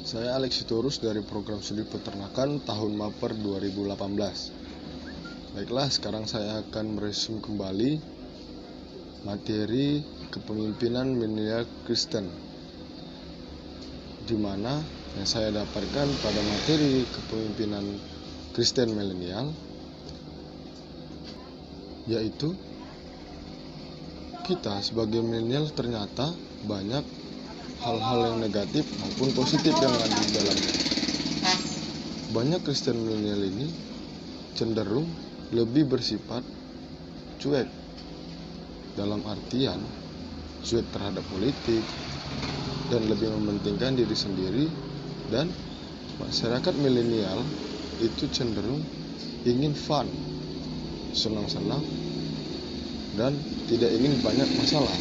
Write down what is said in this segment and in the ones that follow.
Saya Alex Sitorus dari program studi peternakan tahun Maper 2018. Baiklah, sekarang saya akan meresume kembali materi kepemimpinan milenial Kristen, di mana yang saya dapatkan pada materi kepemimpinan Kristen milenial, yaitu kita sebagai milenial ternyata banyak hal-hal yang negatif maupun positif yang ada di dalamnya. Banyak Kristen milenial ini cenderung lebih bersifat cuek, dalam artian cuek terhadap politik dan lebih mementingkan diri sendiri, dan masyarakat milenial itu cenderung ingin fun, senang-senang, dan tidak ingin banyak masalah.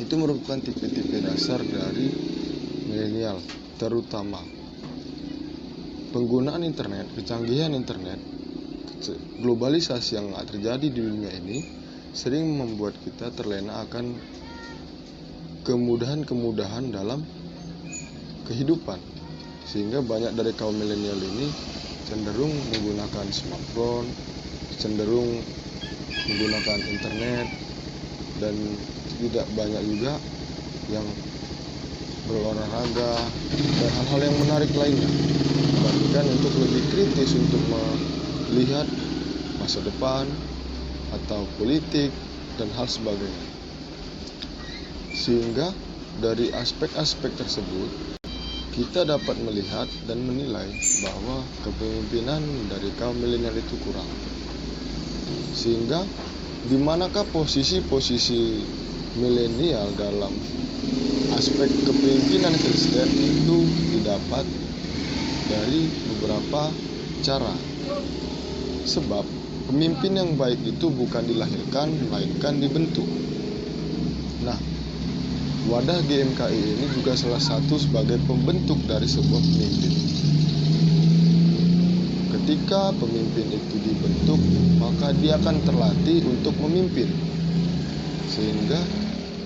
Itu merupakan tipe-tipe dasar dari milenial, terutama penggunaan internet, kecanggihan internet, globalisasi yang terjadi di dunia ini sering membuat kita terlena akan kemudahan-kemudahan dalam kehidupan, sehingga banyak dari kaum milenial ini cenderung menggunakan smartphone, cenderung menggunakan internet, dan tidak banyak juga yang berolahraga dan hal-hal yang menarik lainnya, bahkan untuk lebih kritis untuk melihat masa depan atau politik dan hal sebagainya. Sehingga dari aspek-aspek tersebut kita dapat melihat dan menilai bahwa kepemimpinan dari kaum milenial itu kurang. Sehingga di manakah posisi-posisi milenial dalam aspek kepemimpinan Kristen itu didapat dari beberapa cara. Sebab pemimpin yang baik itu bukan dilahirkan, melainkan dibentuk. Nah, wadah GMKI ini juga salah satu sebagai pembentuk dari sebuah pemimpin. Ketika pemimpin itu dibentuk, maka dia akan terlatih untuk memimpin. Sehingga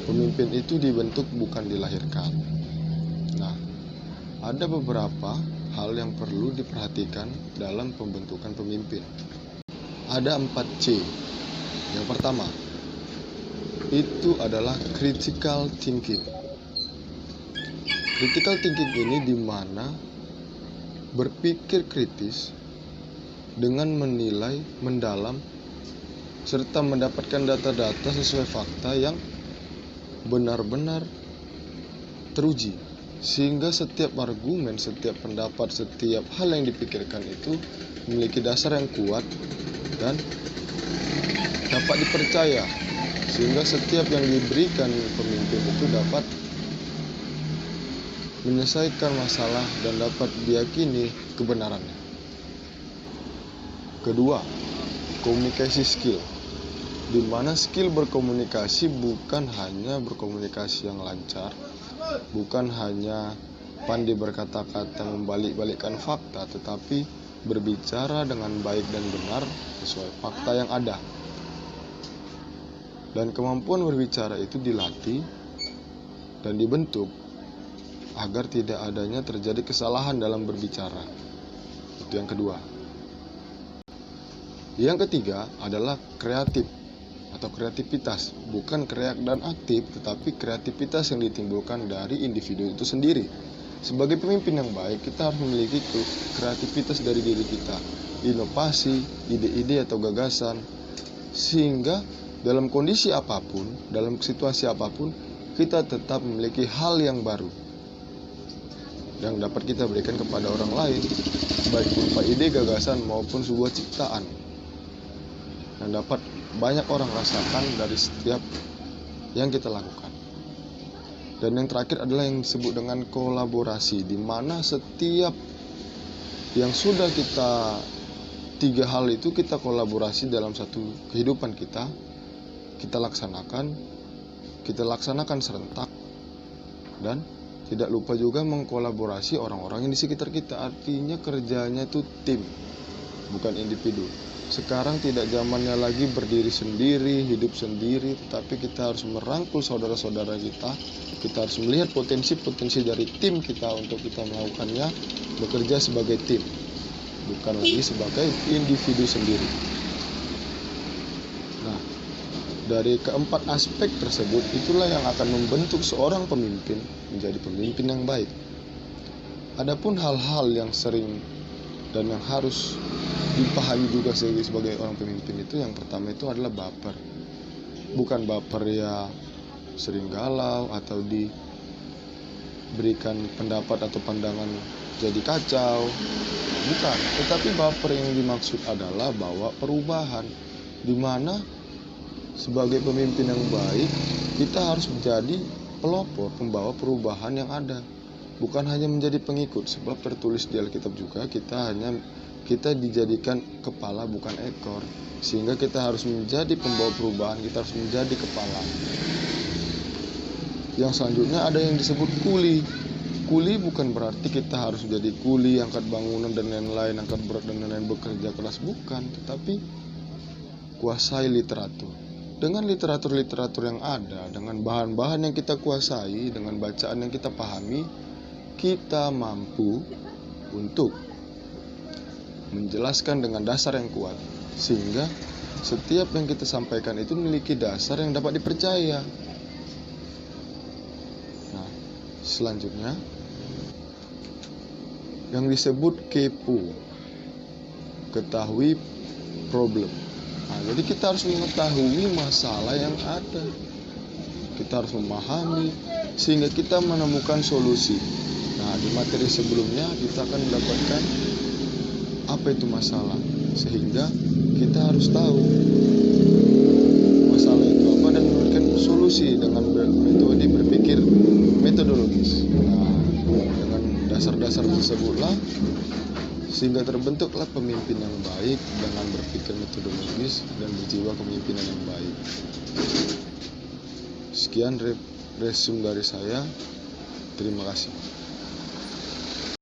pemimpin itu dibentuk, bukan dilahirkan. Nah, ada beberapa hal yang perlu diperhatikan dalam pembentukan pemimpin. Ada 4C. Yang pertama, itu adalah critical thinking. Critical thinking ini di mana berpikir kritis dengan menilai mendalam serta mendapatkan data-data sesuai fakta yang benar-benar teruji, sehingga setiap argumen, setiap pendapat, setiap hal yang dipikirkan itu memiliki dasar yang kuat dan dapat dipercaya, sehingga setiap yang diberikan pemimpin itu dapat menyelesaikan masalah dan dapat diyakini kebenarannya. Kedua, komunikasi skill, di mana skill berkomunikasi bukan hanya berkomunikasi yang lancar, bukan hanya pandai berkata-kata membalik-balikkan fakta, tetapi berbicara dengan baik dan benar sesuai fakta yang ada. Dan kemampuan berbicara itu dilatih dan dibentuk agar tidak adanya terjadi kesalahan dalam berbicara. Itu yang kedua. Yang ketiga adalah kreatif atau kreativitas, bukan kreak dan aktif, tetapi kreativitas yang ditimbulkan dari individu itu sendiri. Sebagai pemimpin yang baik, kita harus memiliki kreativitas dari diri kita, inovasi, ide-ide atau gagasan, sehingga dalam kondisi apapun, dalam situasi apapun, kita tetap memiliki hal yang baru yang dapat kita berikan kepada orang lain, baik berupa ide, gagasan maupun sebuah ciptaan yang dapat banyak orang rasakan dari setiap yang kita lakukan. Dan yang terakhir adalah yang disebut dengan kolaborasi, di mana setiap yang sudah kita tiga hal itu kita kolaborasi dalam satu kehidupan kita laksanakan serentak, dan tidak lupa juga mengkolaborasi orang-orang yang di sekitar kita. Artinya kerjanya itu tim, bukan individu. Sekarang tidak zamannya lagi berdiri sendiri, hidup sendiri, tetapi kita harus merangkul saudara-saudara kita. Kita harus melihat potensi-potensi dari tim kita untuk kita melakukannya, bekerja sebagai tim, bukan lagi sebagai individu sendiri. Nah, dari keempat aspek tersebut, itulah yang akan membentuk seorang pemimpin menjadi pemimpin yang baik. Adapun hal-hal yang sering dan yang harus dipahami juga sebagai orang pemimpin itu, yang pertama itu adalah baper. Bukan baper ya sering galau atau diberikan pendapat atau pandangan jadi kacau, bukan. Tetapi baper yang dimaksud adalah bawa perubahan, di mana sebagai pemimpin yang baik kita harus menjadi pelopor, pembawa perubahan yang ada, bukan hanya menjadi pengikut. Sebab tertulis di Alkitab juga, kita dijadikan kepala bukan ekor, sehingga kita harus menjadi pembawa perubahan, kita harus menjadi kepala. Yang selanjutnya ada yang disebut kuli. Kuli bukan berarti kita harus menjadi kuli, angkat bangunan dan lain-lain, angkat berat dan lain-lain, bekerja keras, bukan. Tetapi kuasai literatur. Dengan literatur-literatur yang ada, dengan bahan-bahan yang kita kuasai, dengan bacaan yang kita pahami, kita mampu untuk menjelaskan dengan dasar yang kuat, sehingga setiap yang kita sampaikan itu memiliki dasar yang dapat dipercaya. Nah, selanjutnya yang disebut kepo, ketahui problem. Nah, jadi kita harus mengetahui masalah yang ada, kita harus memahami sehingga kita menemukan solusi. Nah, di materi sebelumnya kita akan mendapatkan apa itu masalah, sehingga kita harus tahu masalah itu apa dan memberikan solusi dengan metode berpikir metodologis. Nah, dengan dasar-dasar tersebutlah sehingga terbentuklah pemimpin yang baik dengan berpikir metodologis dan berjiwa kepemimpinan yang baik. Sekian resume dari saya. Terima kasih.